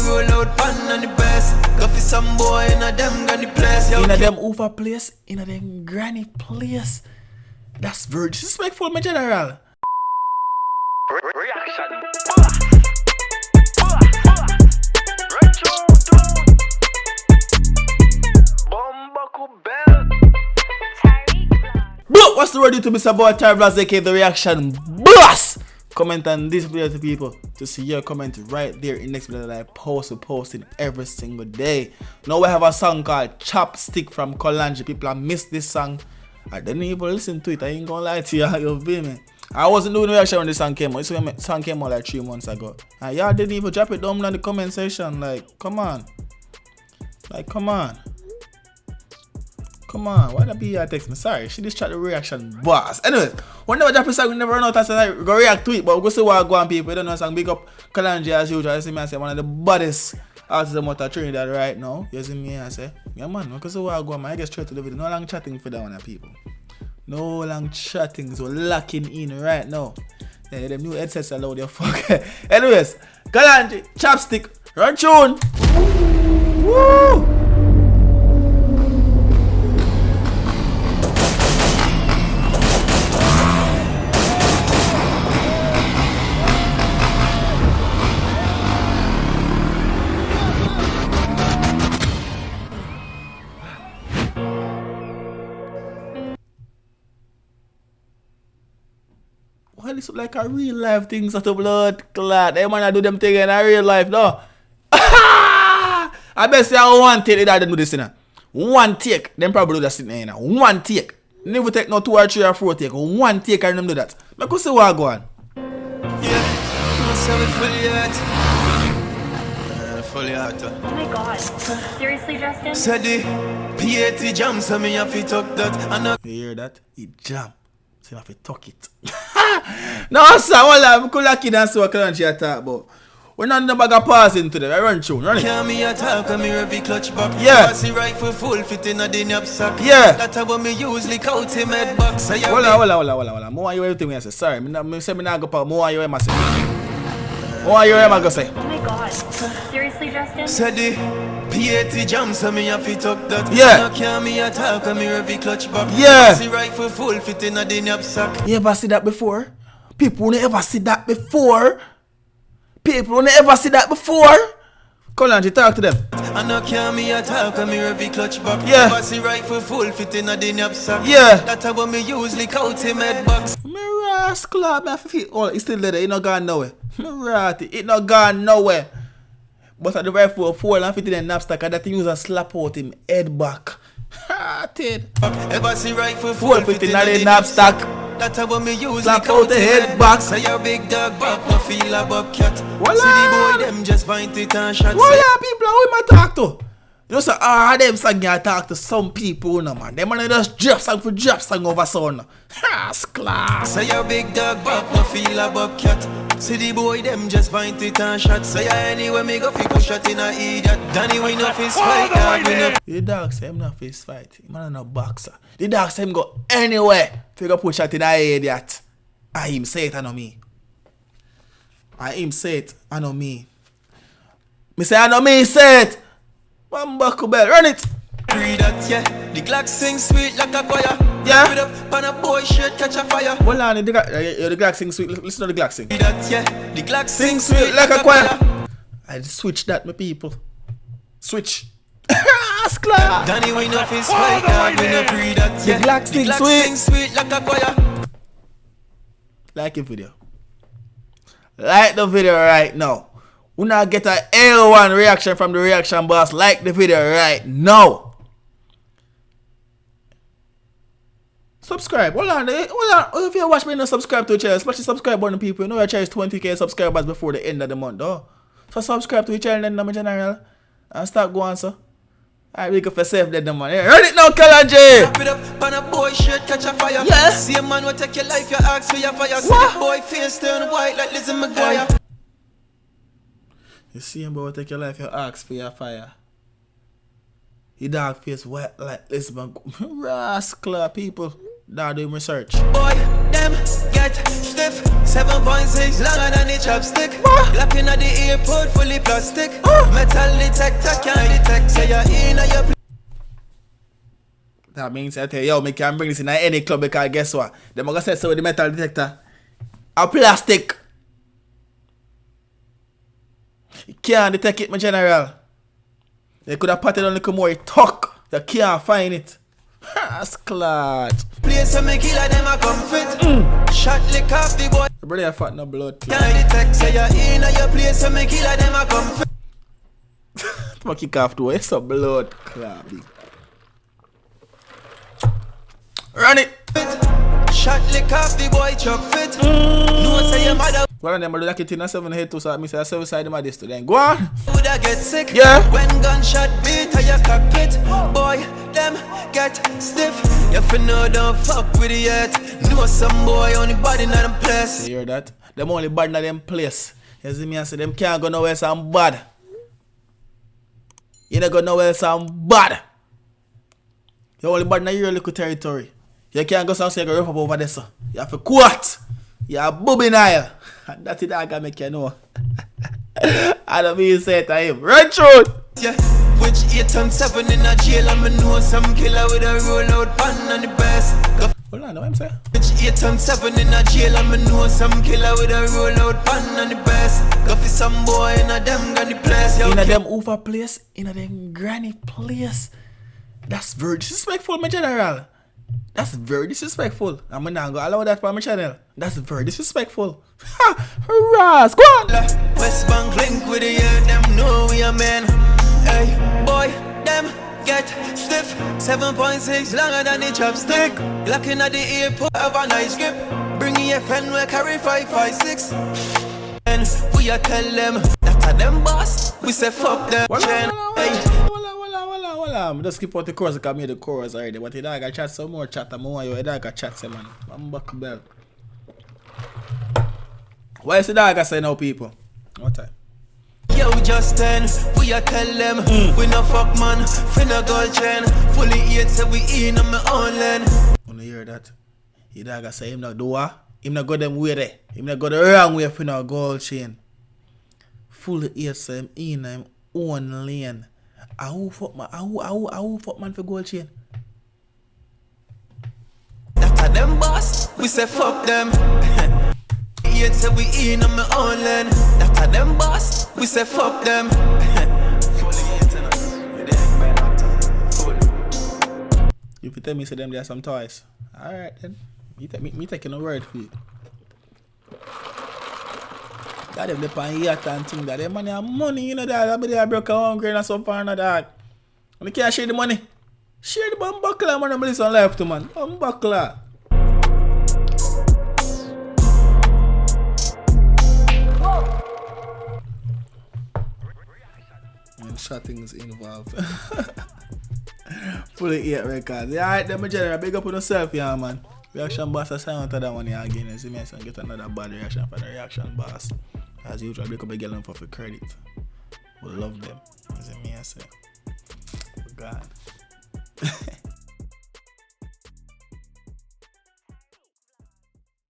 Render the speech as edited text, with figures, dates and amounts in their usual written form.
roll out pan and the best. Go for some boy in a them granny place. In a them over place, in a them granny place. That's very disrespectful, my general. Reaction. Bro, what's the word to Mr. Boy Tarvlas, aka the reaction boss? Comment on this video to people to see your comment right there in next video that I posting every single day. Now we have a song called Chopstick from Kalonji. People have missed this song. I didn't even listen to it. I ain't gonna lie to you. You feel me? I wasn't doing reaction when this song came out. This song came out like 3 months ago. And y'all didn't even drop it down in the comment section. Like, come on. Like, come on. Come on, why that be your text me? Sorry, she just tried the reaction boss. Anyway, whenever drop a song, we never run out of time. We go react to it, but we go see what go on, people. You don't know song. Big up Kalonji as usual. You see me, I say one of the baddest artists out of Trinidad right now. You see me, I say, yeah man, we go see what go on, man. I get straight to the video. No long chatting for that one, people. No long chatting, so locking in right now. Yeah, them new headsets allow you fuck. Anyways, Kalonji, Chopstick, run tune. Woo! Why this look like a real life thing, such a blood clot? They man do them thing in a real life, no? I bet say I one take they do this, you know. One take, them probably do that sitting there, you know. One take. Never take no 2 or 3 or 4 take. One take and them do that. But go see what go on. Yeah, fully out. Oh my god. Seriously, Justin? Said the P80 jam, so me have to talk that. And you hear that? It jam. So you have to talk it. No, sir, hold on. I'm cool like it and see what Kalonji talk about. We're not in the bag of passing today. I run through, run it. Can me attack and me heavy clutch back. Yeah. I see rifle full fit in a the knapsack. Yeah. That's how me usually count him head box. Hold on. More you everything I say. Sorry, me say me not go pa. More you ever say. More you ever go say. Oh my god. Seriously, Justin? Said the P80 jam, so me have to talk that. Yeah. Now can me attack and me heavy clutch back. Yeah. I see rifle full fit in a the knapsack. You ever see that before? People never see that before. People never see that before. Kalonji, talk to them. I know can me attack and me heavy clutch back. Yeah. I see rifle full fit in a the knapsack. Yeah. That's how me usually count him head box. Me rascal, man. Oh, it's still there. It not gone nowhere. Me rat it. It not gone nowhere. But at the rifle fall and fit in the knapsack, and that thing use a slap out him head back. Hearted. Ever see rifle Full full fit in the knapsack. That's how me usually Slap count out the him head back. Say your big dog back, no feel a bobcat. Voila. See the boy them just find it and shot. What are people who I talk to? You know, so them song I talk to some people, no man. Them man just drop song for drop song over son. Rascal. Say your big dog back, no feel a bobcat. See the boy them just find it and shot. Say anyway me go fi push shot in a idiot. Danny we no fist fight, dog we no. The dog say him not fist fight. He man no boxer. The dog say him go anywhere. Fi go push shot in a idiot. I him say it, I know me. I him say it, I know me. Me say I know me say it. One buckle bell, run it. Read that, yeah. The Glock sing sweet like a choir. Yeah. With up on a boy shirt catch a fire. Hold on, the Glock sing sweet. Listen to the Glock sing. Read that, yeah. The Glock Sing sing sweet sweet like a choir. I just switch that, my people. Switch. Skla. Danny we no fist fight, dog we no read that, yeah. The Glock sing Glock sweet. sing sweet like a choir. Like the video. Like the video right now. We now get a L1 reaction from the reaction boss. Like the video right now. Subscribe. Hold on. If you watch me, no subscribe to the channel. Especially subscribe button people. You know I charge 20k subscribers before the end of the month, though. So subscribe to the channel then, my general. And start going, so. Alright, we go for safe then, man. Yeah, run it now, Kalonji! Wrap it up on a boy shirt catch a fire. Yes. See a man will take your life, you ask for your fire. See the boy face turn white like Lizzie McGuire. You see him, boy, take your life, you ask for your fire. He dog face wet like this, man. Rascal people. Now doing research. Boy, them get stiff. 7.6 longer than the chopstick. Lock in at the airport, fully plastic. Metal detector can't detect. Say you're in or you're. That means I tell you, yo, me can bring this in any club because guess what? Them gonna say so with the metal detector. A plastic. You can't detect it, my general. They could have patted on the more talk. You can't find it. That's clot. Place where me killer them a come fit. Shot lick off the boy. The brother fat no blood. Can't detect. Say you're in or your place where me killer them a come fit. I'ma kick off to it. Some blood clot. Run it. Shot lick off the boy chuck fit. No say your mother One of them will look it in a 7 head to so me say a 7 side of my this to then. Go on. woulda get sick. Yeah. When gunshot beat at your cockpit. Boy, them get stiff. You fi know don't fuck with it yet. Know some boy on the body not them place. You hear that? Them only bad in them place. You see me I say them can't go nowhere some bad. You don't go nowhere some bad. You only bad in your little territory. You can't go somewhere go rough up over there, sir. You have to quote. You have booby Nile. And that's it I can make you know. I don't mean say it to him. Run through. Yeah. Which 8 and 7 in a jail and me know some killer with a rollout pan on the best. Hold on, what I'm saying? Which 8 and 7 in a jail and me know some killer with a rollout pan on the best. Go for some boy in a them granny place. In a them over place, in a them granny place. That's very disrespectful, my general. That's very disrespectful. I'm not gonna allow that for my channel. That's very disrespectful. Ha! Hurrah! Go on! West Bank link with the year, them know we are men. Hey, boy, them get stiff. 7.6 longer than the chopstick. Locking at the airport, have a nice grip. Bring your friend, we carry 5.56. And we are tell them that are them boss. We say fuck them. Just skip out the chorus because I made the chorus already. But you gotta chat some more chat. I'm more you gotta chat some man. I'm back bell. What is the dog I say now, people? What time? Yo, Justin, we are tell them we no fuck man, finna gold chain. Fully eat so we in on my own land. Wanna hear that? You dog I say him not do what? Him not go them way there. Him not go the wrong way for no gold chain. Fully eat so him in him own lane. Who fuck man for gold chain? That are them boss, we say fuck them. Yet say we in on my own land. That are them boss, we say fuck them. If you tell me say them there are some toys. Alright then. Me taking a word for you. That them the pan yacht and thing that them money have money, you know that. I be there broke a hungry and so far and that. And you can't share the money. Share the bum buckler, man. I'm listening life to man. Bum buckler. And shottings involved. Fully 8 records. Yeah, alright, then my general, big up on yourself, yeah, man. Reaction boss, I sign to that one here again. You see me, I get another bad reaction for the reaction boss. As usual, big up a girl for credit. We love them. You see me, I say. God.